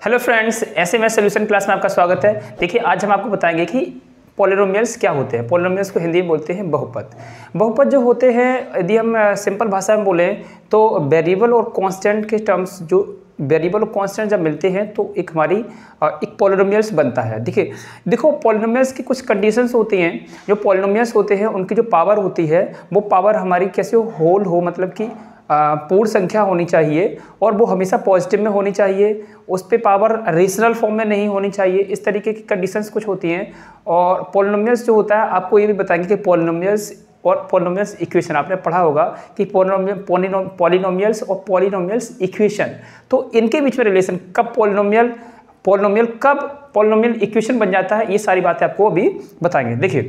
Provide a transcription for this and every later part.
Hello friends, SMS solution class में आपका स्वागत है। देखिए, आज हम आपको बताएंगे कि पॉलिनोमियल्स क्या होते हैं। पॉलिनोमियल्स को हिंदी में बोलते हैं बहुपद। बहुपद जो होते हैं, यदि हम सिंपल भाषा में बोलें तो वेरिएबल और कांस्टेंट के टर्म्स, जो वेरिएबल और कांस्टेंट जब मिलते हैं तो एक हमारी एक पॉलिनोमियल्स बनता है। देखो पॉलिनोमियल्स की कुछ कंडीशंस होती हैं। जो पॉलिनोमियल्स होते हैं उनकी जो पावर होती है वो पावर हमारी कैसे होल हो, मतलब कि पूर्ण संख्या होनी चाहिए और वो हमेशा पॉजिटिव में होनी चाहिए। उस पे पावर रेशनल फॉर्म में नहीं होनी चाहिए। इस तरीके की कंडीशंस कुछ होती हैं। और पॉलिनोमियल्स जो होता है, आपको ये भी बताएंगे कि पॉलिनोमियल्स और पॉलिनोमियल्स इक्वेशन आपने पढ़ा होगा कि पॉलिनोमियल्स और पॉलिनोमियल्स इक्वेशन, तो इनके बीच में रिलेशन, कब पॉलिनोमियल कब पॉलिनोमियल इक्वेशन बन जाता है, ये सारी बातें आपको अभी बताएंगे। देखिए,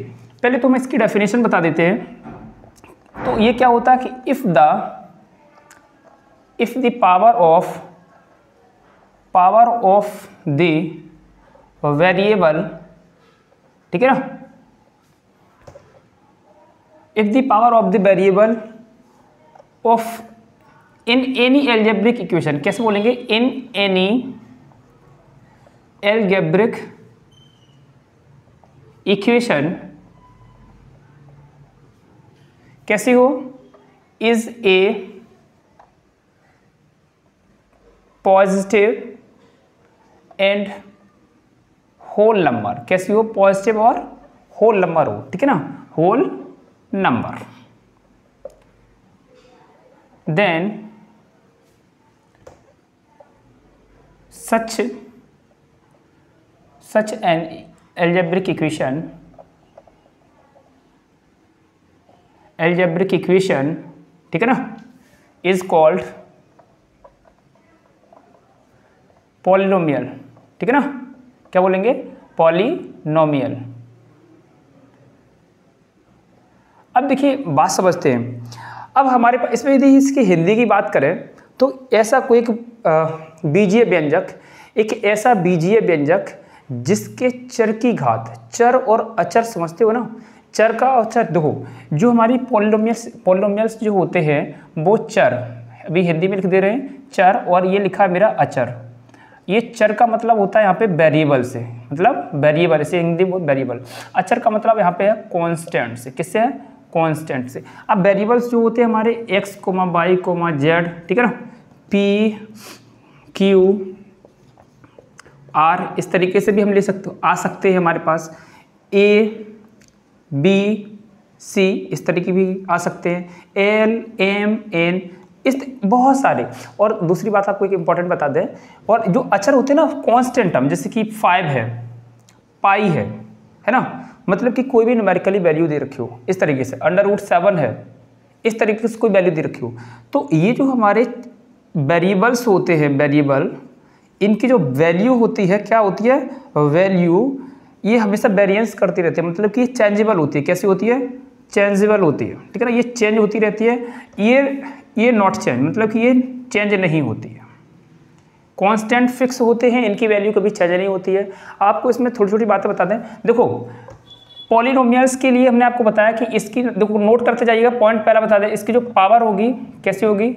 पहले तो हम इसकी डेफिनेशन बता देते हैं। तो ये क्या होता है कि if the power of the variable, ठीक है ना, if the power of the variable of in any algebraic equation, कैसे बोलेंगे, इन एनी एल्जेब्रिक इक्वेशन, कैसी हो, is a positive and whole number, कैसी हो, पॉजिटिव और होल नंबर हो, ठीक है ना, whole number, then such an algebraic equation, ठीक है ना, is called पॉलिनोमियल, ठीक है ना, क्या बोलेंगे, पॉलिनोमियल। अब देखिए, बात समझते हैं। अब हमारे पास इसमें यदि इसकी हिंदी की बात करें तो ऐसा कोई एक बीजीय व्यंजक, एक ऐसा बीजीय व्यंजक जिसके चर की घात, चर और अचर समझते हो ना, चर का अचर। देखो, जो हमारी पॉलिनोमियल्स जो होते हैं वो चर, अभी हिंदी में लिख दे रहे हैं चर, और ये लिखा है मेरा अचर। ये चर का मतलब होता है यहाँ पे वेरिएबल से, मतलब वेरिएबल, इसे हिंदी में वेरिएबल। अचर का मतलब यहाँ पे है कांस्टेंट से, किससे है, कांस्टेंट से। अब वेरिएबल्स जो होते हैं हमारे x, y, z, ठीक है ना, p, q, r, इस तरीके से भी हम ले सकते, आ सकते हैं हमारे पास, a, b, c, इस तरीके भी आ सकते हैं, l, m, n, इस बहुत सारे। और दूसरी बात आपको एक इंपॉर्टेंट बता दें, और जो अचर होते हैं ना कांस्टेंट टर्म, जैसे कि 5 है, पाई है ना, मतलब कि कोई भी न्यूमेरिकली वैल्यू दे रखी हो, इस तरीके से √7 है, इस तरीके से कोई वैल्यू दे रखी हो, तो ये जो हमारे वेरिएबल्स होते हैं, वेरिएबल, इनकी जो वैल्यू होती है, क्या होती है, वैल्यू, ये हमेशा वेरिएंस करती रहती है, मतलब कि चेंजेबल होती है। कैसी होती है, चेंजेबल होती है, ठीक है ना, ये चेंज होती रहती है। ये नॉट चेंज, मतलब कि ये चेंज नहीं होती है। कांस्टेंट फिक्स होते हैं, इनकी वैल्यू कभी चेंज नहीं होती है। आपको इसमें थोड़ी छोटी बातें बता दें। देखो, पॉलिनोमियल्स के लिए हमने आपको बताया कि इसकी, देखो नोट करते जाइएगा, पॉइंट पहला बता दें, इसकी जो पावर होगी कैसी होगी,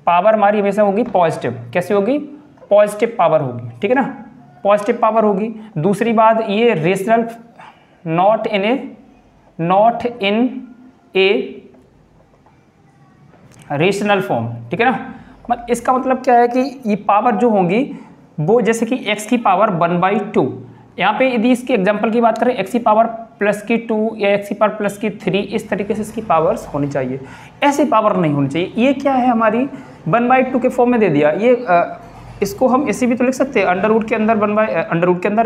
पावर हमारी हमेशा होगी पॉजिटिव, कैसी होगी, पॉजिटिव पावर होगी, ठीक है ना, पॉजिटिव पावर होगी। दूसरी बात, ये rational, not in a rational form, ठीक है ना। मतलब इसका मतलब क्या है कि ये पावर जो होंगी वो, जैसे कि x की पावर 1/2, यहाँ पे यदि इसकी एग्जांपल की बात करें, x की पावर +2 या x की पावर +3, इस तरीके से इसकी पावर्स होनी चाहिए, ऐसी पावर नहीं होनी चाहिए। ये क्या है, हमारी 1/2 के फॉर्म में दे दिया। ये इसको हम ऐसे भी तो लिख सकते हैं, √ के अंदर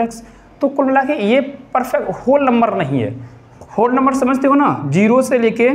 x। तो कुल मिला के ये परफेक्ट होल नंबर नहीं है। होल नंबर समझते हो ना, 0 से लेके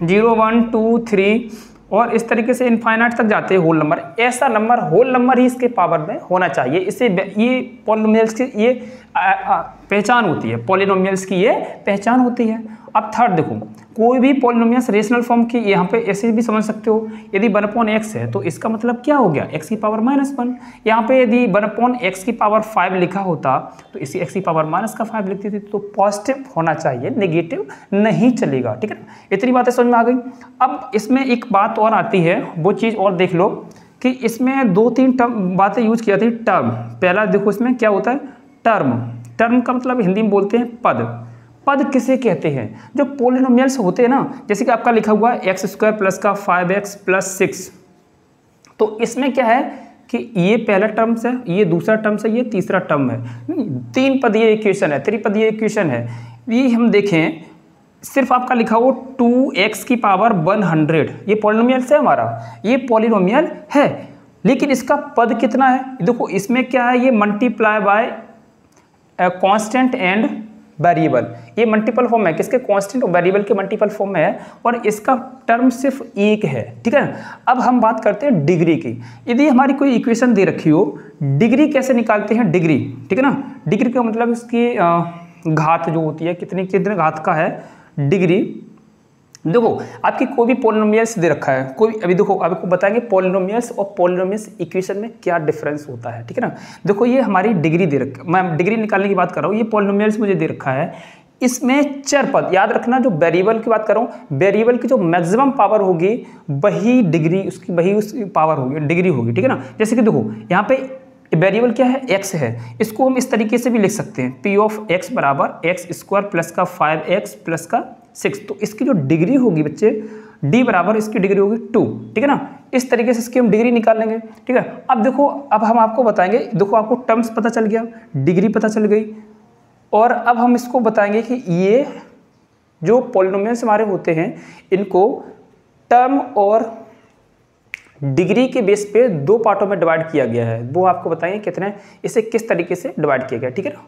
0, 1, 2, 3 और इस तरीके से इनफाइनाइट तक जाते हैं होल नंबर। ऐसा नंबर, होल नंबर ही इसके पावर में होना चाहिए। इससे ये पॉलिनोमियल्स की ये पहचान होती है, पॉलिनोमियल्स की ये पहचान होती है। अब थर्ड देखो, कोई भी पॉलिनोमियल्स रेशनल फॉर्म की, यहाँ पे ऐसे भी समझ सकते हो, यदि 1/x है तो इसका मतलब क्या हो गया, x की पावर -1। यहाँ पे यदि 1/x की पावर 5 लिखा होता तो इसी x की पावर -5 लिखती थी। तो पॉजिटिव होना चाहिए, नेगेटिव नहीं चलेगा, ठीक है ना। इतनी बातें समझ में आ गई। अब इसमें एक बात और आती है, वो चीज़ और देख लो कि इसमें 2-3 टर्म बातें यूज किया थी। टर्म, पहला देखो इसमें क्या होता है, टर्म। टर्म का मतलब हिंदी में बोलते हैं पद। पद किसे कहते हैं? जो पोलिनोमियल्स होते हैं ना, जैसे कि आपका लिखा हुआ है एक्स स्क्वायर प्लस का 5x प्लस 6, तो इसमें क्या है कि ये पहला टर्म्स है, ये दूसरा टर्म्स है, ये तीसरा टर्म है, 3 पदीय इक्वेशन है, त्रिपदीय इक्वेशन है। ये हम देखें, सिर्फ आपका लिखा हो 2x की पावर 100, ये पॉलिनोमियल है हमारा, ये पॉलिनोमियल है, लेकिन इसका पद कितना है? देखो इसमें क्या है, ये multiply by constant and variable, ये मल्टीपल फॉर्म है, किसके? कांस्टेंट और वेरिएबल के मल्टीपल फॉर्म में है, और इसका टर्म सिर्फ एक है, ठीक है। अब हम बात करते हैं डिग्री की। यदि हमारी कोई इक्वेशन दे रखी हो, डिग्री कैसे निकालते हैं? डिग्री, ठीक है ना। डिग्री का मतलब इसकी घात जो होती है, कितने कितने घात का है डिग्री। देखो आपकी कोई भी पॉलिनोमियल्स दे रखा है, कोई, अभी देखो आपको बताएंगे पॉलिनोमियल्स और पॉलिनोमियल्स इक्वेशन में क्या डिफरेंस होता है, ठीक है ना। देखो ये हमारी डिग्री दे रखा है, मैं डिग्री निकालने की बात कर रहा हूँ, ये पॉलिनोमियल्स मुझे दे रखा है, इसमें चर पद, याद रखना जो वेरिएबल की बात कर रहा हूँ, वेरिएबल की जो मैक्सिमम पावर होगी वही डिग्री उसकी, वही उसकी पावर होगी, डिग्री होगी, ठीक है ना। जैसे कि देखो यहाँ पे वेरिएबल क्या है? x है, इसको हम इस तरीके से भी लिख सकते हैं, p ऑफ x बराबर एक्स स्क्वायर प्लस का 5x प्लस का 6, तो इसकी जो डिग्री होगी बच्चे, d बराबर इसकी डिग्री होगी 2, ठीक है ना। इस तरीके से इसकी हम डिग्री निकाल लेंगे, ठीक है। अब देखो, अब हम आपको बताएंगे, देखो आपको टर्म्स पता चल गया, डिग्री पता चल गई, और अब हम इसको बताएंगे कि ये जो पॉलिनोमियल्स हमारे होते हैं, इनको टर्म और डिग्री के बेस पे 2 पार्टों में डिवाइड किया गया है, वो आपको बताएंगे कितने, इसे किस तरीके से डिवाइड किया गया, ठीक है ना।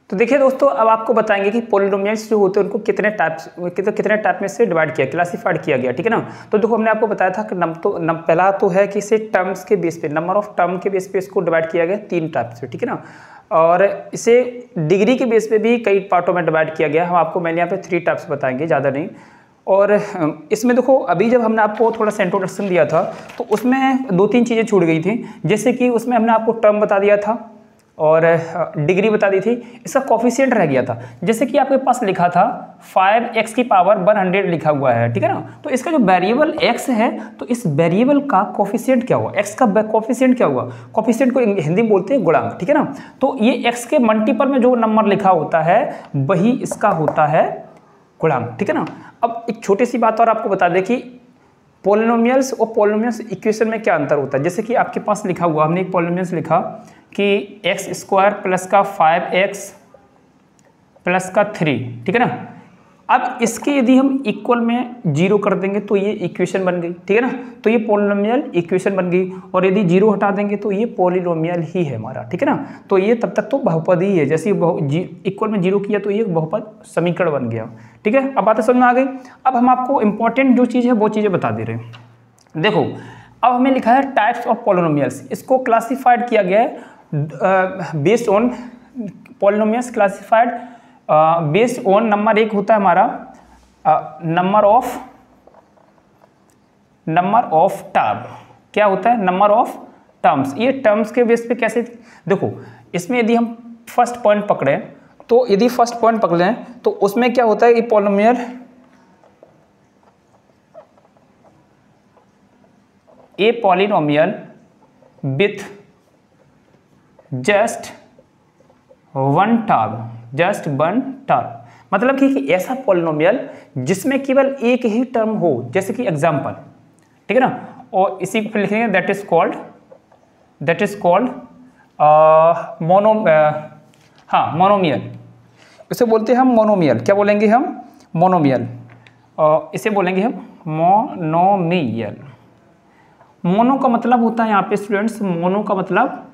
तो देखिए दोस्तों, अब आपको बताएंगे कि पॉलिनोमियल्स जो होते हैं उनको कितने टाइप में से डिवाइड किया, क्लासिफाइड किया गया, ठीक है ना। तो देखो हमने आपको बताया था कि पहला तो है कि इसे टर्म्स के बेस पे, नंबर ऑफ टर्म के बेस पे इसको डिवाइड किया गया 3 टाइप से, ठीक है ना। और इसे डिग्री के बेस पे भी कई पार्टों में डिवाइड किया गया, हम आपको मैंने यहाँ पे 3 टाइप्स बताएंगे, ज़्यादा नहीं। और इसमें देखो, अभी जब हमने आपको थोड़ा सा इंट्रोडक्शन दिया था तो उसमें 2-3 चीज़ें छूट गई थी, जैसे कि उसमें हमने आपको टर्म बता दिया था और डिग्री बता दी थी, इसका कोफिशिएंट रह गया था। जैसे कि आपके पास लिखा था 5x की पावर 100 लिखा हुआ है, ठीक है ना। तो इसका जो वेरिएबल x है, तो इस वेरिएबल का कोफिशिएंट क्या हुआ, x का कोफिशिएंट क्या हुआ? कोफिशिएंट को हिंदी में बोलते हैं गुणांक, ठीक है ना। तो ये x के मल्टीपल में जो नंबर लिखा होता है वही इसका होता है गुणांक, ठीक है ना। अब एक छोटी सी बात और आपको बता दें कि पॉलिनोमियल्स और पॉलिनोमियल्स इक्वेशन में क्या अंतर होता है। जैसे कि आपके पास लिखा हुआ, हमने एक पॉलिनोमियल्स लिखा कि एक्स स्क्वायर प्लस का 5x प्लस का 3, ठीक है ना। अब इसके यदि हम इक्वल में 0 कर देंगे तो ये इक्वेशन बन गई, ठीक है ना। तो ये पॉलिनोमियल इक्वेशन बन गई, और यदि 0 हटा देंगे तो ये पॉलिनोमियल ही है हमारा, ठीक है ना। तो ये तब तक तो बहुपद ही है, जैसे इक्वल में 0 किया तो ये बहुपद समीकरण बन गया, ठीक है। अब बातें समझ में आ गई। अब हम आपको इंपॉर्टेंट जो चीज़ है वो चीज़ें बता दे रहे हैं। देखो अब हमें लिखा है टाइप्स ऑफ पॉलिनोमियल्स, इसको क्लासिफाइड किया गया है based on polynomials classified based on number. एक होता है हमारा नंबर ऑफ टर्म, क्या होता है? Number of terms. ये टर्म्स के बेस पे कैसे, देखो इसमें यदि हम फर्स्ट पॉइंट पकड़े, तो यदि फर्स्ट पॉइंट पकड़े तो उसमें क्या होता है, ये polynomial a polynomial with just one term, मतलब कि ऐसा पॉलिनोमियल जिसमें केवल एक ही टर्म हो, जैसे कि एग्जांपल, ठीक है ना। और इसी को फिर लिखेंगे दैट इज कॉल्ड मोनोमियल। इसे बोलते हैं हम मोनोमियल। क्या बोलेंगे हम? मोनोमियल। इसे बोलेंगे हम मोनोमियल। मोनो का मतलब होता है यहाँ पे स्टूडेंट्स, मोनो का मतलब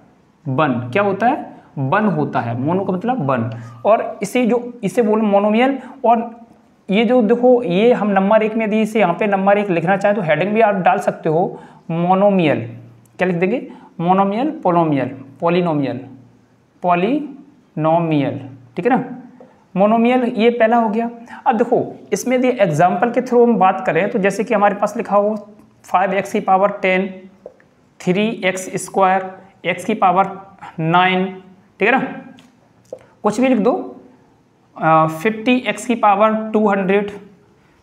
वन। क्या होता है? वन होता है। मोनो का मतलब वन। और इसे बोलो मोनोमियल। और ये जो देखो, ये हम नंबर 1 में यदि इसे यहाँ पे नंबर 1 लिखना चाहे तो हेडिंग भी आप डाल सकते हो, मोनोमियल। क्या लिख देंगे? मोनोमियल, पॉलिनोमियल, ठीक है ना। मोनोमियल ये पहला हो गया। अब देखो इसमें यदि एग्जाम्पल के थ्रू हम बात करें तो जैसे कि हमारे पास लिखा हो 5x की पावर 10, 3x स्क्वायर, x की पावर 9, ठीक है ना, कुछ भी लिख दो, 50x की पावर 200,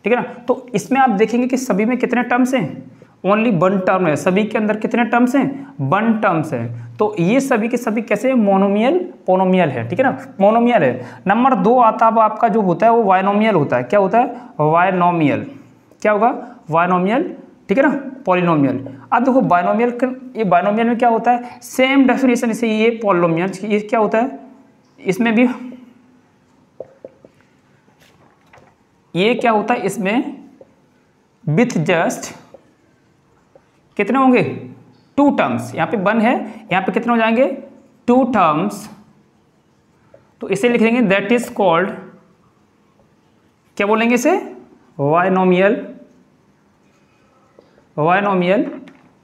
ठीक है ना। तो इसमें आप देखेंगे कि सभी में कितने टर्म्स हैं? ओनली वन टर्म है, सभी के अंदर कितने टर्म्स हैं, वन टर्म्स हैं। तो ये सभी के सभी कैसे मोनोमियल पोनोमियल है, ठीक है ना, मोनोमियल है। नंबर 2 आता है आपका जो होता है वो बायनोमियल होता है। क्या होता है, बायनोमियल। क्या होगा, बायनोमियल, ठीक है ना, पॉलिनोमियल। अब देखो बायनोमियल, ये बायनोमियल में क्या होता है, सेम डेफिनेशन इसे ये पॉलिनोमियल, ये क्या होता है, इसमें भी ये क्या होता है, इसमें विथ जस्ट कितने होंगे, 2 टर्म्स। यहाँ पे 1 है, यहाँ पे कितने हो जाएंगे, 2 टर्म्स। तो इसे लिख देंगे दैट इज कॉल्ड, क्या बोलेंगे इसे, बायनोमियल, बायनोमियल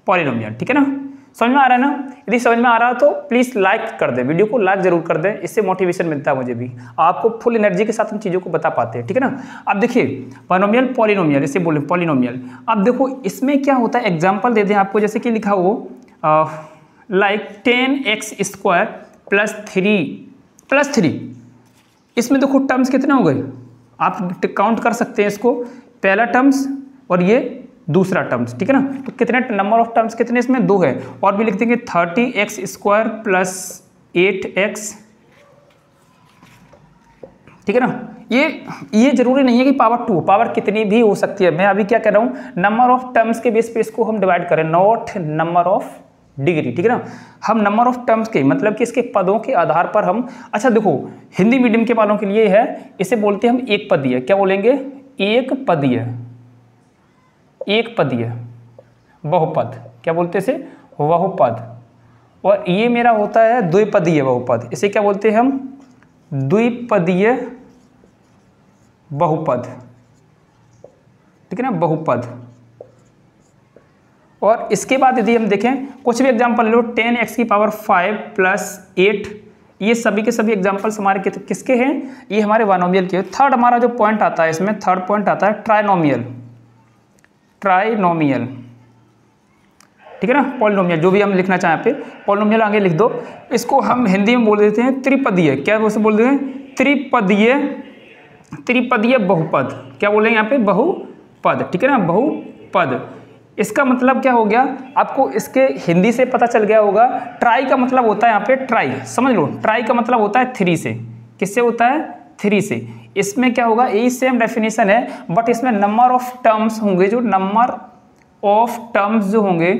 पॉलिनोमियल, ठीक है ना। समझ में आ रहा है ना। यदि समझ में आ रहा है तो प्लीज़ लाइक कर दें, वीडियो को लाइक जरूर कर दें, इससे मोटिवेशन मिलता है मुझे भी, आपको फुल एनर्जी के साथ हम चीज़ों को बता पाते हैं, ठीक है ना। अब देखिए बायनोमियल पॉलिनोमियल, इसे बोले पॉलिनोमियल। अब देखो इसमें क्या होता है, एग्जाम्पल दे दें आपको, जैसे कि लिखा हो लाइक 10x² + 3। इसमें देखो टर्म्स कितने हो गए, आप काउंट कर सकते हैं इसको, पहला टर्म्स और ये दूसरा टर्म्स, ठीक है ना। तो कितने नंबर ऑफ टर्म्स कितने इसमें, 2 है। और भी लिख देंगे 30x² + 8x, ठीक है ना। ये जरूरी नहीं है कि पावर 2, पावर कितनी भी हो सकती है। मैं अभी क्या कह रहा हूँ, नंबर ऑफ टर्म्स के बेस पे इसको हम डिवाइड करें, नॉट नंबर ऑफ डिग्री, ठीक है ना। हम नंबर ऑफ टर्म्स के मतलब कि इसके पदों के आधार पर हम, अच्छा देखो हिंदी मीडियम के वालों के लिए है, इसे बोलते हैं हम एक पदीय। क्या बोलेंगे, एक पदीय, एक पदीय बहुपद, क्या बोलते हैं इसे, बहुपद। और ये मेरा होता है द्विपदीय बहुपद, इसे क्या बोलते हैं हम, द्विपदीय बहुपद, ठीक है ना, बहुपद। और इसके बाद यदि हम देखें कुछ भी एग्जांपल लो, 10x⁵ + 8, ये सभी के सभी एग्जांपल्स हमारे किसके हैं, ये हमारे बायनोमियल के। थर्ड हमारा जो पॉइंट आता है इसमें, थर्ड पॉइंट आता है ट्राइनोमियल, ट्राइनोमियल, ठीक है ना, पॉलिनोमियल, जो भी हम लिखना चाहें पे पॉलिनोमियल आगे लिख दो। इसको हम हिंदी में बोल देते हैं त्रिपदीय, क्या बोल देते हैं, त्रिपदीय, त्रिपदीय बहुपद। क्या बोलेंगे यहाँ पे, बहुपद, ठीक है ना, बहुपद। इसका मतलब क्या हो गया, आपको इसके हिंदी से पता चल गया होगा। ट्राई का मतलब होता है यहाँ पे, ट्राई समझ लो, ट्राई का मतलब होता है 3 से, किससे होता है, 3 से। इसमें क्या होगा, यही सेम डेफिनेशन है, बट इसमें नंबर ऑफ टर्म्स होंगे, जो नंबर ऑफ टर्म्स जो होंगे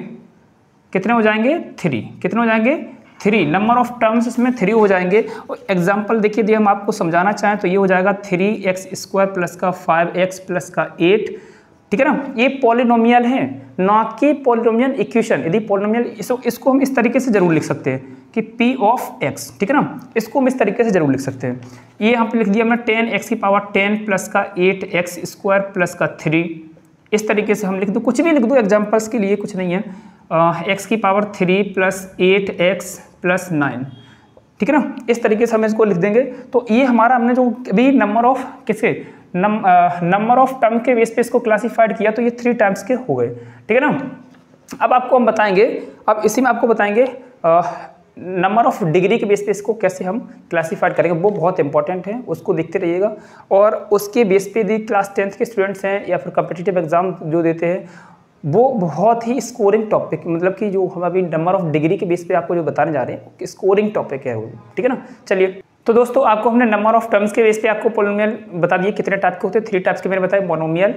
कितने हो जाएंगे, 3। कितने हो जाएंगे, 3। नंबर ऑफ टर्म्स इसमें 3 हो जाएंगे। और एग्जाम्पल देखिए, यदि हम आपको समझाना चाहें तो ये हो जाएगा 3x² + 5x + 8, ठीक है ना। ये पॉलिनोमियल है, ना कि पॉलिनोमियल इक्वेशन। यदि पॉलिनोमियल, इसको हम इस तरीके से जरूर लिख सकते हैं कि p ऑफ x, ठीक है ना, इसको हम इस तरीके से जरूर लिख सकते हैं। ये यहाँ पे लिख दिया हमने 10x⁻10 + 8x² + 3, इस तरीके से हम लिख दो, कुछ भी लिख दो एग्जाम्पल्स के लिए, कुछ नहीं है। x⁻3 + 8x + 9, ठीक है ना, इस तरीके से हम इसको लिख देंगे। तो ये हमारा हमने जो अभी नंबर ऑफ किसके, नंबर ऑफ टर्म के बेस पे इसको क्लासिफाइड किया, तो ये 3 टाइप्स के हो गए, ठीक है ना। अब आपको हम बताएंगे, अब इसी में आपको बताएंगे नंबर ऑफ डिग्री के बेस पे इसको कैसे हम क्लासिफाइड करेंगे, वो बहुत इंपॉर्टेंट है, उसको देखते रहिएगा। और उसके बेस पे यदि क्लास 10th के स्टूडेंट्स हैं या फिर कॉम्पिटिटिव एग्जाम जो देते हैं, वो बहुत ही स्कोरिंग टॉपिक, मतलब कि जो हम अभी नंबर ऑफ डिग्री के बेस पे आपको जो बताने जा रहे हैं, स्कोरिंग टॉपिक है वो, ठीक है ना। चलिए, तो दोस्तों आपको हमने नंबर ऑफ टर्म्स के बेस पे आपको पॉलिनोमियल बता दिए कितने टाइप के होते हैं। 3 टाइप्स के मैंने बताए, मोनोमियल,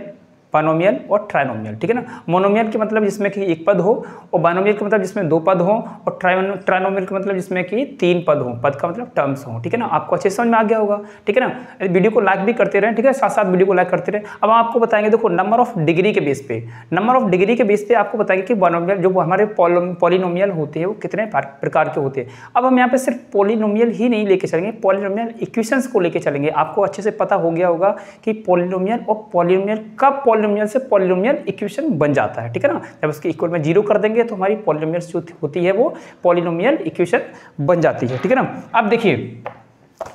बायनोमियल और ट्राइनोमियल, ठीक है ना। मोनोमियल के मतलब जिसमें कि 1 पद हो, और बायनोमियल का मतलब जिसमें 2 पद हो, और ट्राइनोमियल का मतलब जिसमें कि 3 पद हो, पद का मतलब टर्म्स हो, ठीक है ना। आपको अच्छे समझ में आ गया होगा, ठीक है ना। वीडियो को लाइक भी करते रहें, ठीक है, साथ साथ वीडियो को लाइक करते रहें। अब हम आपको बताएंगे, देखो नंबर ऑफ डिग्री के बेस पे, नंबर ऑफ डिग्री के बेस पे आपको बताएंगे कि बायनोमियल जो हमारे पॉलिनोमियल होते हैं वो कितने प्रकार के होते हैं। अब हम यहाँ पे सिर्फ पॉलिनोमियल ही नहीं लेके चलेंगे, पॉलिनोमियल इक्वेशंस को लेके चलेंगे। आपको अच्छे से पता हो गया होगा कि पॉलिनोमियल और पॉलिनोमियल कब पॉलिनोमियल से पॉलिनोमियल इक्वेशन बन जाता है, ठीक है ना। जब उसके इक्वल में 0 कर देंगे तो हमारी पॉलिनोमियल जो होती है वो पॉलिनोमियल इक्वेशन बन जाती है, ठीक है ना। अब देखिए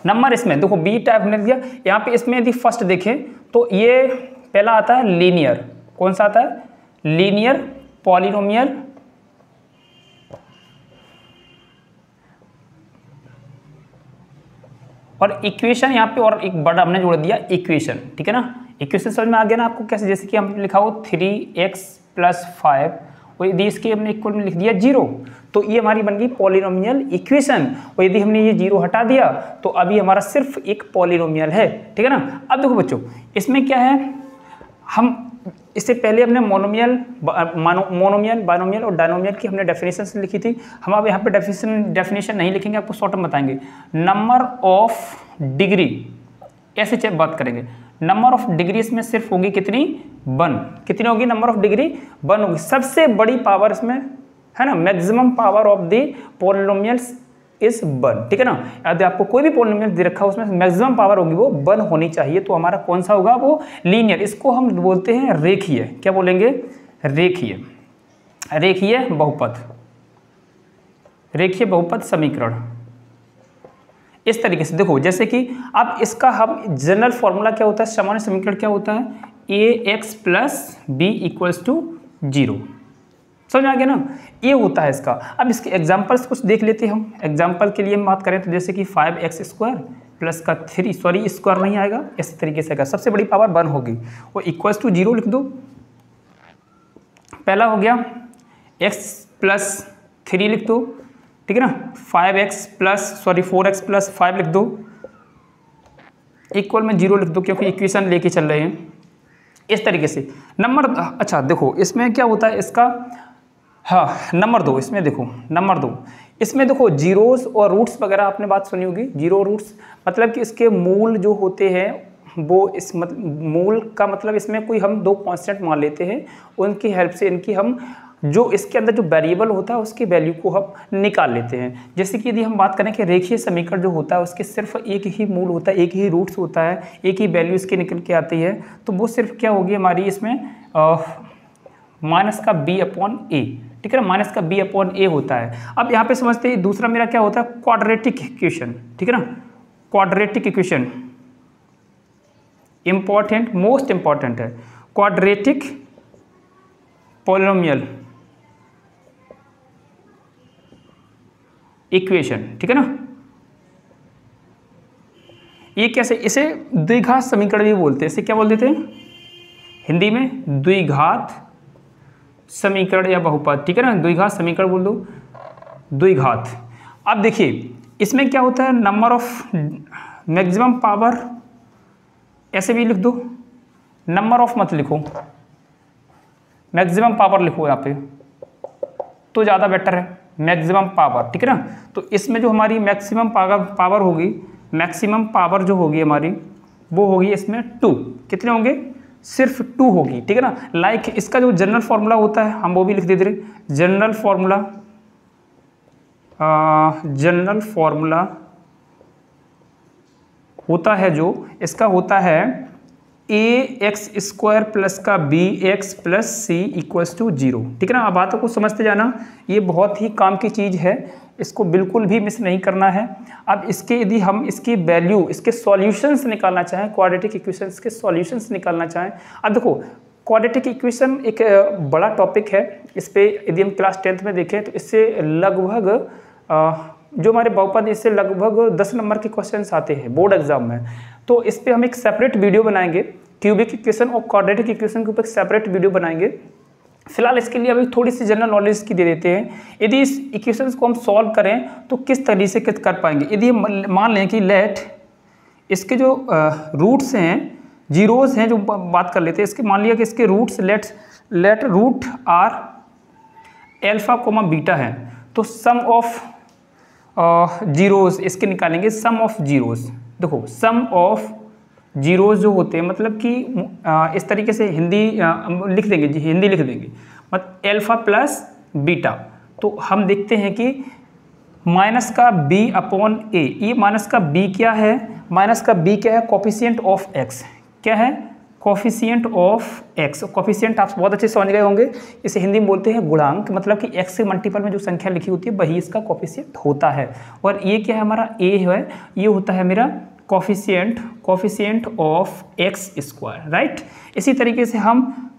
नंबर, इसमें देखो बी टाइप हमने दिया यहाँ पे। इसमें यदि फर्स्ट देखें तो ये पहला आता है लीनियर, कौन सा आता है, लीनियर पॉलिनोमियल, और इक्वेशन यहाँ पे और एक बड़ा हमने जोड़ दिया इक्वेशन, ठीक है ना। इक्वेशन समझ में आ गया ना आपको कैसे, जैसे कि हम लिखा हो 3x प्लस 5 और यदि इसके हमने इक्वल में लिख दिया 0 तो ये हमारी बन गई पॉलिनोमियल इक्वेशन। और यदि हमने ये 0 हटा दिया तो अभी हमारा सिर्फ एक पॉलिनोमियल है, ठीक है ना। अब देखो बच्चों इसमें क्या है, हम इससे पहले हमने मोनोमियल, बाइनोमियल और डायनोमियल की हमने डेफिनेशन लिखी थी। हम अब यहाँ पे डेफिनेशन नहीं लिखेंगे, आपको शॉर्ट में बताएंगे। नंबर ऑफ डिग्री ऐसे बात करेंगे, नंबर ऑफ डिग्री इसमें सिर्फ होगी कितनी, 1। कितनी होगी नंबर ऑफ डिग्री, 1 होगी। सबसे बड़ी पावर इसमें है ना, maximum power of the polynomials is 1, ठीक है ना। यदि आपको कोई भी पॉलिनोमियल दे रखा है उसमें मैक्सिमम पावर होगी वो 1 होनी चाहिए, तो हमारा कौन सा होगा, वो लीनियर। इसको हम बोलते हैं रेखीय, क्या बोलेंगे, रेखीय, रेखीय बहुपद, रेखीय बहुपद समीकरण। इस तरीके से देखो, जैसे कि अब इसका हम जनरल फॉर्मूला क्या होता है, सामान्य समीकरण क्या होता है, ax plus B equals to 0। समझ आ गया ना, ये होता है इसका। अब इसके एग्जांपल्स कुछ देख लेते हैं हम। एग्जांपल के लिए हम बात करें तो जैसे कि 5x² प्लस का 3, सॉरी स्क्वायर नहीं आएगा, इस तरीके से आएगा, सबसे बड़ी पावर 1 होगी और इक्वल्स टू 0 लिख दो। पहला हो गया x प्लस 3 लिख दो, ठीक है ना। 4x प्लस 5 लिख दो, इक्वल में 0 लिख दो क्योंकि इक्वेशन लेके चल रहे हैं। इस तरीके से नंबर, अच्छा देखो इसमें क्या होता है इसका, हाँ नंबर 2, इसमें देखो नंबर 2, इसमें देखो जीरोस और रूट्स वगैरह आपने बात सुनी होगी। जीरो रूट्स मतलब कि इसके मूल जो होते हैं वो इस मूल का मतलब इसमें कोई हम 2 कांस्टेंट मान लेते हैं, उनकी हेल्प से इनकी हम जो इसके अंदर जो वेरिएबल होता है उसकी वैल्यू को हम निकाल लेते हैं। जैसे कि यदि हम बात करें कि रेखीय समीकरण जो होता है उसके सिर्फ एक ही मूल होता है, एक ही रूट्स होता है, एक ही वैल्यू इसकी निकल के आती है, तो वो सिर्फ क्या होगी हमारी इसमें माइनस का b/a, ठीक है ना, माइनस का b/a होता है। अब यहाँ पे समझते हैं दूसरा मेरा क्या होता है, क्वाड्रेटिक इक्वेशन, ठीक है ना। Quadratic equation important, most important है। क्वाड्रेटिक पॉलिनोमियल इक्वेशन, ठीक है ना। ये कैसे, इसे द्विघात समीकरण भी बोलते हैं। इसे क्या बोल देते हैं हिंदी में, द्विघात समीकरण या बहुपद, ठीक है ना। द्विघात समीकरण बोल दो, द्विघात। अब देखिए इसमें क्या होता है, नंबर ऑफ मैक्सिमम पावर ऐसे भी लिख दो, नंबर ऑफ मत लिखो, मैक्सिमम पावर लिखो यहाँ पे तो ज़्यादा बेटर है, मैक्सिमम पावर, ठीक है ना। तो इसमें जो हमारी मैक्सिमम पावर होगी, मैक्सिमम पावर जो होगी हमारी वो होगी इसमें 2। कितने होंगे, सिर्फ 2 होगी, ठीक है ना। लाइक इसका जो जनरल फॉर्मूला होता है हम वो भी लिख देते रहे। जनरल फॉर्मूला होता है जो इसका होता है ax² प्लस का bx plus c equals to 0, ठीक है ना। अब बातों को समझते जाना, ये बहुत ही काम की चीज़ है, इसको बिल्कुल भी मिस नहीं करना है। अब इसके यदि हम इसकी वैल्यू, इसके सॉल्यूशंस निकालना चाहें, क्वाड्रेटिक इक्वेशंस के सॉल्यूशंस निकालना चाहें, अब देखो क्वाड्रेटिक इक्वेशन एक बड़ा टॉपिक है। इस पर यदि हम क्लास 10th में देखें तो इससे लगभग जो हमारे बहुपद, इससे लगभग 10 नंबर के क्वेश्चंस आते हैं बोर्ड एग्जाम में। तो इस पर हम एक सेपरेट वीडियो बनाएंगे, क्यूबिक इक्वेशन और क्वाड्रेटिक इक्वेशन के ऊपर एक सेपरेट वीडियो बनाएंगे। फिलहाल इसके लिए अभी थोड़ी सी जनरल नॉलेज की दे देते हैं। यदि इस इक्वेशंस को हम सॉल्व करें तो किस तरीके से कर पाएंगे। यदि मान लें कि लेट इसके जो रूट्स हैं, जीरोस हैं, जो बात कर लेते हैं, इसके मान लिया कि इसके roots let root are alpha comma beta है, तो सम ऑफ जीरोस इसके निकालेंगे, सम ऑफ जीरोस। देखो सम ऑफ जीरोस जो होते हैं मतलब कि इस तरीके से हिंदी लिख देंगे जी, हिंदी लिख देंगे मतलब एल्फा प्लस बीटा। तो हम देखते हैं कि माइनस का b/a, ये माइनस का b क्या है, माइनस का b क्या है, कोफिशिएंट ऑफ x, क्या है, कोफिशिएंट ऑफ x। कोफिशिएंट आप बहुत अच्छे समझ गए होंगे, इसे हिंदी में बोलते हैं गुणांक, मतलब कि x के मल्टीपल में जो संख्या लिखी होती है वही इसका कोफिशिएंट होता है। और ये क्या है हमारा a है, ये होता है मेरा कोफिशिएंट ऑफ x², राइट। इसी तरीके से हम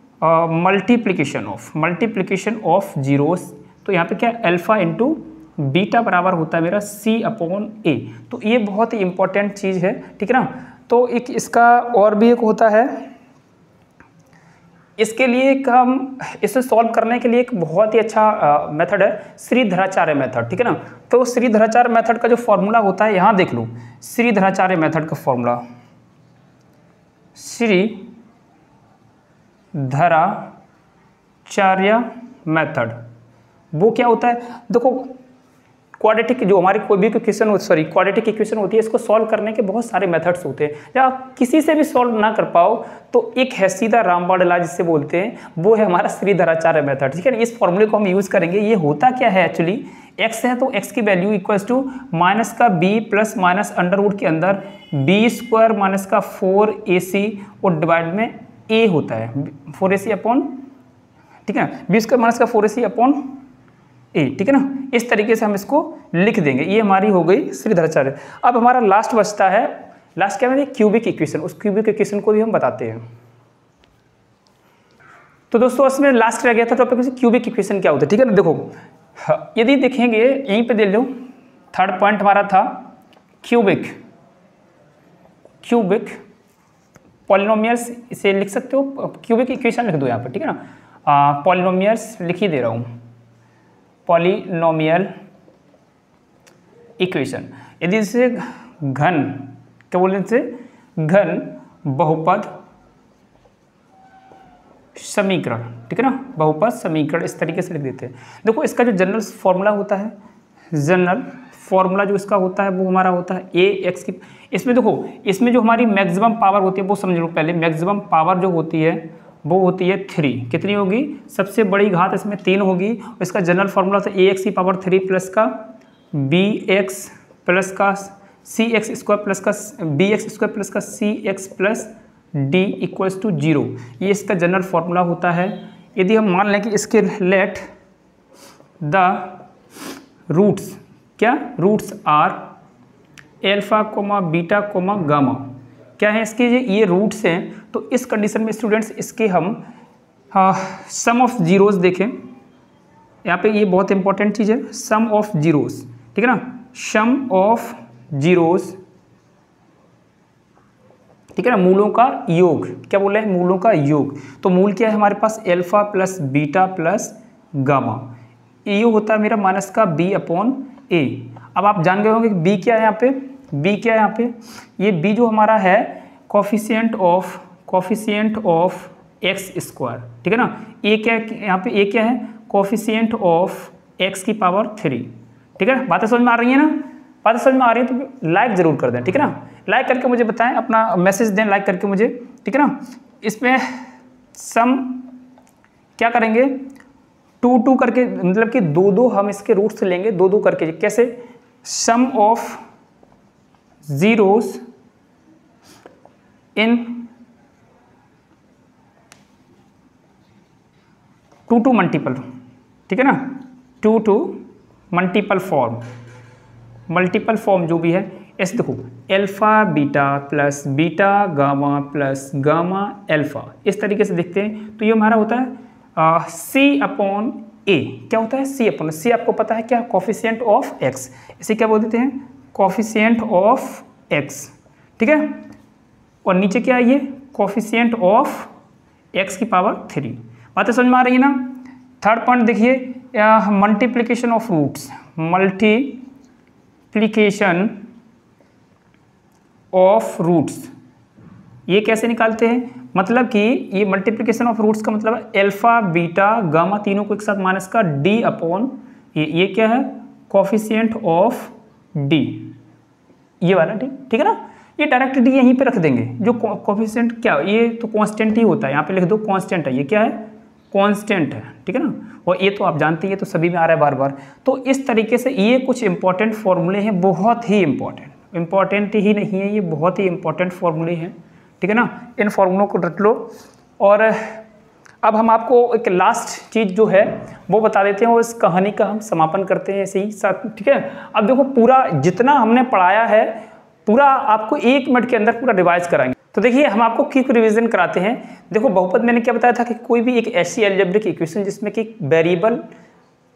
मल्टीप्लिकेशन ऑफ जीरोस, तो यहाँ पे क्या अल्फा इंटू बीटा बराबर होता है मेरा c/a। तो ये बहुत ही इंपॉर्टेंट चीज़ है, ठीक है ना। तो एक इसका और भी एक होता है, इसके लिए एक हम इसे सॉल्व करने के लिए एक बहुत ही अच्छा मेथड है श्रीधराचार्य मेथड, ठीक है ना। तो श्रीधराचार्य मेथड का जो फॉर्मूला होता है, यहाँ देख लो श्रीधराचार्य मेथड का फॉर्मूला, श्रीधराचार्य मेथड वो क्या होता है, देखो क्वाड्रेटिक जो हमारी कोई भी इक्वेशन क्वाड्रेटिक इक्वेशन होती है, इसको सॉल्व करने के बहुत सारे मेथड्स होते हैं। जब आप किसी से भी सॉल्व ना कर पाओ तो एक है सीधा रामबाण इलाज जिसे बोलते हैं, वो है हमारा श्रीधराचार्य मेथड, ठीक है ना। इस फॉर्मूले को हम यूज़ करेंगे। ये होता क्या है एक्चुअली, x है तो x की वैल्यू इक्वल्स टू माइनस का b plus minus under root के अंदर b² माइनस का 4ac और डिवाइड में a होता है 4ac अपॉन, ठीक है ना, b² माइनस का 4ac अपॉन a, ठीक है ना। इस तरीके से हम इसको लिख देंगे। ये हमारी हो गई श्रीधराचार्य। अब हमारा लास्ट बचता है, लास्ट क्या है, क्यूबिक इक्वेशन। उस क्यूबिक इक्वेशन को भी हम बताते हैं। तो दोस्तों इसमें लास्ट रह गया था टॉपिक क्यूबिक इक्वेशन क्या होता है, ठीक है ना। देखो यदि देखेंगे यहीं पे दे लो, थर्ड पॉइंट हमारा था क्यूबिक पॉलिनोमियल्स, इसे लिख सकते हो, क्यूबिक इक्वेशन लिख दो यहाँ पर, ठीक है ना। पॉलिनोमियल्स लिख ही दे रहा हूँ, पॉलिनोमियल इक्वेशन। यदि इसे घन क्या बोलते हैं, इसे घन बहुपद समीकरण, ठीक है ना, बहुपद समीकरण इस तरीके से लिख देते हैं। देखो इसका जो जनरल फॉर्मूला होता है, जनरल फॉर्मूला जो इसका होता है वो हमारा होता है ax की। इसमें देखो इसमें जो हमारी मैक्सिमम पावर होती है वो समझ लो पहले। मैक्सिमम पावर जो होती है वो होती है 3, कितनी होगी, सबसे बड़ी घात इसमें 3 होगी। इसका जनरल फार्मूला था ax की पावर 3 प्लस का bx प्लस का cx² प्लस का bx² प्लस का cx plus d equals to 0। ये इसका जनरल फार्मूला होता है। यदि हम मान लें कि इसके लेट द रूट्स, क्या roots are alpha comma beta comma gamma, क्या है इसके ये रूट्स हैं, तो इस कंडीशन में स्टूडेंट्स इसके हम सम ऑफ जीरोस देखें। यहाँ पे ये बहुत इंपॉर्टेंट चीज़ है, सम ऑफ जीरोस, ठीक है ना, सम ऑफ जीरोस, ठीक है ना, मूलों का योग। क्या बोल रहे हैं, मूलों का योग। तो मूल क्या है हमारे पास, alpha plus beta plus gamma. ये होता है मेरा माइनस का b अपॉन a। अब आप जान गए होंगे कि b क्या है यहाँ पे, b क्या है यहाँ पे, ये b जो हमारा है कोफिशिएंट ऑफ x², ठीक है ना। a क्या है यहाँ पे, a क्या है, कोफिशिएंट ऑफ x की पावर 3, ठीक है। बातें समझ में आ रही है ना, बातें समझ में आ रही है तो लाइक जरूर कर दें, ठीक है ना। लाइक करके मुझे बताएं, अपना मैसेज दें लाइक करके मुझे, ठीक है ना। इसमें सम क्या करेंगे, 2 करके, मतलब कि 2 हम इसके रूट्स लेंगे, 2 करके। कैसे, सम ऑफ जीरोस इन 2 मल्टीपल, ठीक है ना, 2 मल्टीपल फॉर्म जो भी है। ऐसे देखो alpha beta plus beta gamma plus gamma alpha, इस तरीके से देखते हैं। तो ये हमारा होता है c अपॉन a। क्या होता है, c अपॉन, c आपको पता है क्या, कोफिशिएंट ऑफ x। इसे क्या बोल देते हैं, कोफिशिएंट ऑफ x, ठीक है। और नीचे क्या है, ये कोफिशिएंट ऑफ x की पावर 3। बातें समझ में आ रही है ना। थर्ड पॉइंट देखिए, multiplication of roots, multiplication of roots, ये कैसे निकालते हैं, मतलब कि ये मल्टीप्लिकेशन ऑफ रूट्स का मतलब है एल्फा बीटा गामा तीनों को एक साथ माइनस का d अपॉन ये क्या है, कोफिशिएंट ऑफ d, ये वाला ठीक है ना। ये डायरेक्ट d यहीं पे रख देंगे। जो कोफिशिएंट क्या, ये तो कांस्टेंट ही होता है, यहाँ पे लिख दो कांस्टेंट है, ये क्या है, कांस्टेंट है, ठीक है ना। और ये तो आप जानते हैं, ये तो सभी में आ रहा है बार बार। तो इस तरीके से ये कुछ इंपॉर्टेंट फॉर्मूले हैं, बहुत ही इंपॉर्टेंट ही नहीं है, ये बहुत ही इंपॉर्टेंट फॉर्मूले हैं, ठीक है ना। इन फॉर्मूलों को रट लो। और अब हम आपको एक लास्ट चीज़ जो है वो बता देते हैं, और इस कहानी का हम समापन करते हैं ऐसे ही साथ, ठीक है। अब देखो पूरा जितना हमने पढ़ाया है पूरा आपको 1 मिनट के अंदर पूरा रिवाइज कराएंगे। तो देखिए हम आपको क्विक रिवीजन कराते हैं। देखो बहुपद मैंने क्या बताया था कि कोई भी एक ऐसी अलजेब्रिक इक्वेशन जिसमें कि वेरिएबल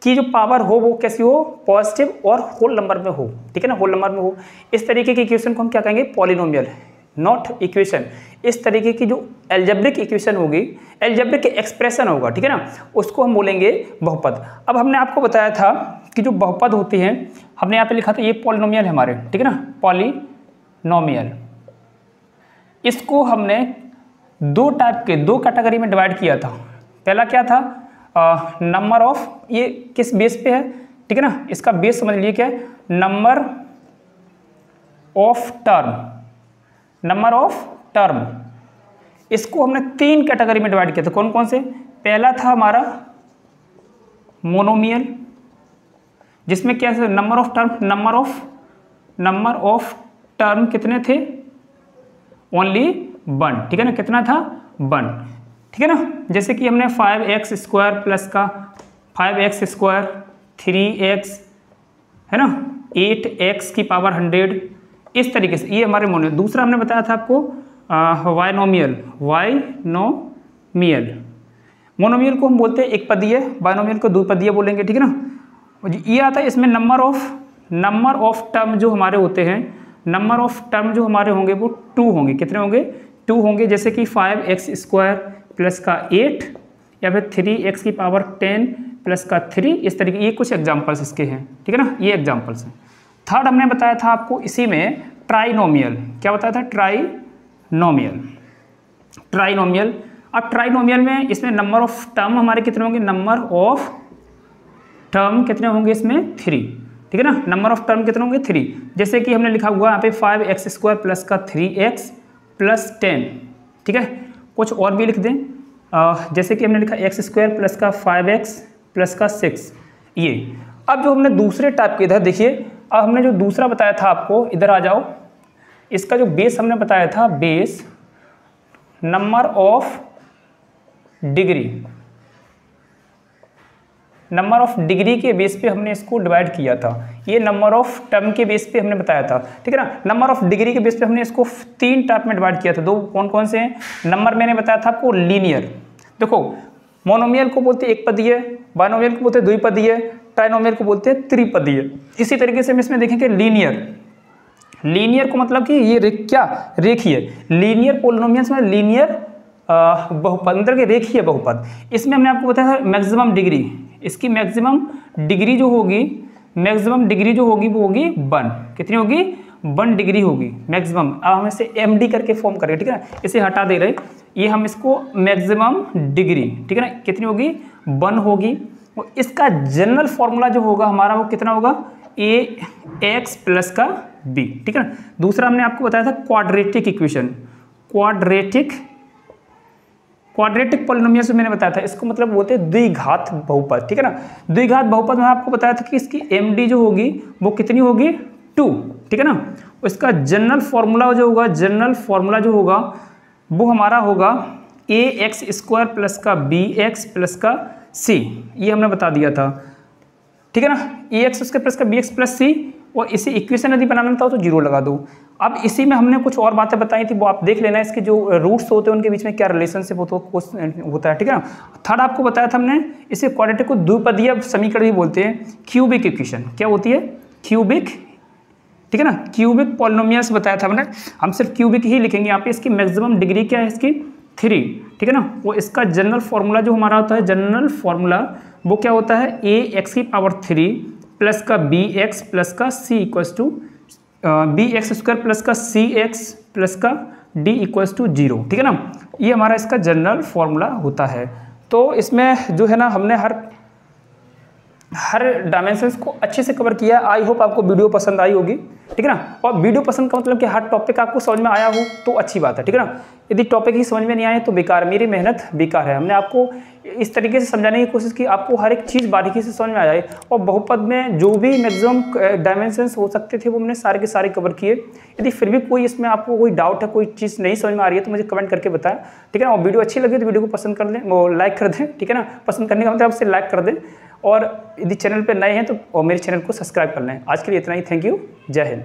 की जो पावर हो वो कैसी हो, पॉजिटिव और होल नंबर में हो, ठीक है ना, होल नंबर में हो। इस तरीके की इक्वेशन को हम क्या कहेंगे, पॉलिनोमियल, नॉट इक्वेशन। इस तरीके की जो एल्जेब्रिक इक्वेशन होगी, एल्जेब्रिक एक्सप्रेशन होगा, ठीक है ना, उसको हम बोलेंगे बहुपद। अब हमने आपको बताया था कि जो बहुपद होती हैं, हमने यहाँ पे लिखा था ये पॉलिनोमियल है हमारे, ठीक है ना, पॉलिनोमियल। इसको हमने दो टाइप के, दो कैटेगरी में डिवाइड किया था। पहला क्या था, नंबर ऑफ, ये किस बेस पे है, ठीक है ना, इसका बेस समझ लीजिए क्या है, number of term, number of term. इसको हमने तीन कैटेगरी में डिवाइड किया था। कौन कौन से? पहला था हमारा मोनोमियल, जिसमें क्या है, number of term, number of term कितने थे, ओनली 1, ठीक है ना, कितना था, 1, ठीक है ना। जैसे कि हमने 5x स्क्वायर प्लस का 5x स्क्वायर 3x है ना, 8x की पावर 100, इस तरीके से ये हमारे मोनो। दूसरा हमने बताया था आपको बाइनोमियल, मोनोमियल को हम बोलते हैं एक पदीय, बाइनोमियल को द्विपदीय बोलेंगे, ठीक है ना। ये आता है इसमें नंबर ऑफ टर्म जो हमारे होते हैं, नंबर ऑफ टर्म जो हमारे होंगे वो 2 होंगे। कितने होंगे? 2 होंगे। जैसे कि 5x स्क्वायर प्लस का 8 या फिर 3x की पावर 10 प्लस का 3, इस तरीके, ये कुछ एग्जाम्पल्स इसके हैं, ठीक है ना, ये एग्जाम्पल्स हैं। थर्ड हमने बताया था आपको इसी में ट्राइनोमियल, क्या बताया था, ट्राइनोमियल। अब ट्राइनोमियल में इसमें नंबर ऑफ टर्म हमारे कितने होंगे, नंबर ऑफ टर्म कितने होंगे इसमें, 3, ठीक है ना, नंबर ऑफ टर्म कितने होंगे, 3। जैसे कि हमने लिखा हुआ यहाँ पे 5x स्क्वायर प्लस का 3x प्लस 10, ठीक है। कुछ और भी लिख दें, जैसे कि हमने लिखा x स्क्वायर प्लस का 5x प्लस का 6, ये। अब जो हमने दूसरे टाइप के, इधर देखिए, अब हमने जो दूसरा बताया था आपको, इधर आ जाओ, इसका जो बेस हमने बताया था, base number of degree, number of degree के बेस पे हमने इसको डिवाइड किया था। ये नंबर ऑफ टर्म के बेस पे हमने बताया था, ठीक है ना। नंबर ऑफ डिग्री के बेस पे हमने इसको 3 टाइप में डिवाइड किया था। दो कौन कौन से हैं? नंबर मैंने बताया था आपको लीनियर, देखो मोनोमियल को बोलते हैं एक पदीय, बाइनोमियल को बोलते हैं द्विपदीय, ट्राइनोमियल को बोलते हैं त्रिपदीय। इसी तरीके से हम इसमें देखेंगे लीनियर को मतलब कि ये क्या, रेखीय, लीनियर पॉलिनोमियल्स में लीनियर बहुपद, मतलब कि रेखीय बहुपद। इसमें हमने आपको बताया था मैक्सिमम डिग्री, इसकी मैक्सिमम डिग्री जो होगी, वो होगी 1, कितनी होगी, 1 डिग्री होगी मैक्सिमम। अब हम इसे MD करके फॉर्म करेंगे, ठीक है ना, इसे हटा दे रहे, ये हम इसको मैक्सिमम डिग्री, ठीक है ना, कितनी होगी, 1 होगी। और इसका जनरल फॉर्मूला जो होगा हमारा वो कितना होगा, AX प्लस का B, ठीक है ना। दूसरा हमने आपको बताया था क्वाड्रेटिक इक्वेशन, क्वाड्रेटिक पॉलिनोमियल से मैंने बताया था, इसको मतलब बोलते हैं द्विघात बहुपद, ठीक है ना। द्विघात बहुपद में आपको बताया था कि इसकी MD जो होगी वो कितनी होगी, 2, ठीक है ना। इसका जनरल फॉर्मूला जो होगा वो हमारा होगा AX स्क्वायर प्लस का BX प्लस का C, ये हमने बता दिया था, ठीक है ना। AX स्क्वायर प्लस का BX प्लस C, और इसे इक्वेशन यदि बनाना था तो 0 लगा दो। अब इसी में हमने कुछ और बातें बताई थी, वो आप देख लेना, इसके जो रूट्स होते हैं उनके बीच में क्या रिलेशनशिप होता है, ठीक है ना। थर्ड आपको बताया था हमने, इसे क्वाड्रेटिक को द्विपदीय समीकरण भी बोलते हैं। क्यूबिक इक्वेशन क्या होती है, क्यूबिक, ठीक है ना, क्यूबिक पॉलिनोमियल्स बताया था हमने, हम सिर्फ क्यूबिक ही लिखेंगे यहाँ पे। इसकी मैक्सिमम डिग्री क्या है, इसकी 3, ठीक है ना। वो इसका जनरल फॉर्मूला जो हमारा होता है, जनरल फॉर्मूला वो क्या होता है, AX की पावर 3 प्लस का BX प्लस का C equals to BX square plus का CX प्लस का D इक्वल्स टू 0, ठीक है ना। ये हमारा इसका जनरल फॉर्मूला होता है। तो इसमें जो है ना, हमने हर डायमेंशंस को अच्छे से कवर किया। आई होप आपको वीडियो पसंद आई होगी, ठीक है ना। और वीडियो पसंद का मतलब कि हर टॉपिक आपको समझ में आया हो तो अच्छी बात है, ठीक है ना। यदि टॉपिक ही समझ में नहीं आए तो बेकार, मेरी मेहनत बेकार है। हमने आपको इस तरीके से समझाने की कोशिश की, आपको हर एक चीज़ बारीकी से समझ में आ जाए। और बहुपद में जो भी मैक्सिमम डायमेंशंस हो सकते थे वो हमने सारे के सारे कवर किए। यदि फिर भी कोई इसमें आपको कोई डाउट है, कोई चीज़ नहीं समझ में आ रही है तो मुझे कमेंट करके बताएं, ठीक है ना। और वीडियो अच्छी लगी तो वीडियो को पसंद कर दें, वो लाइक कर दें, ठीक है ना। पसंद करने का मतलब आपसे लाइक कर दें, और यदि चैनल पर नए हैं तो मेरे चैनल को सब्सक्राइब कर लें। आज के लिए इतना ही, थैंक यू, जय हिंद।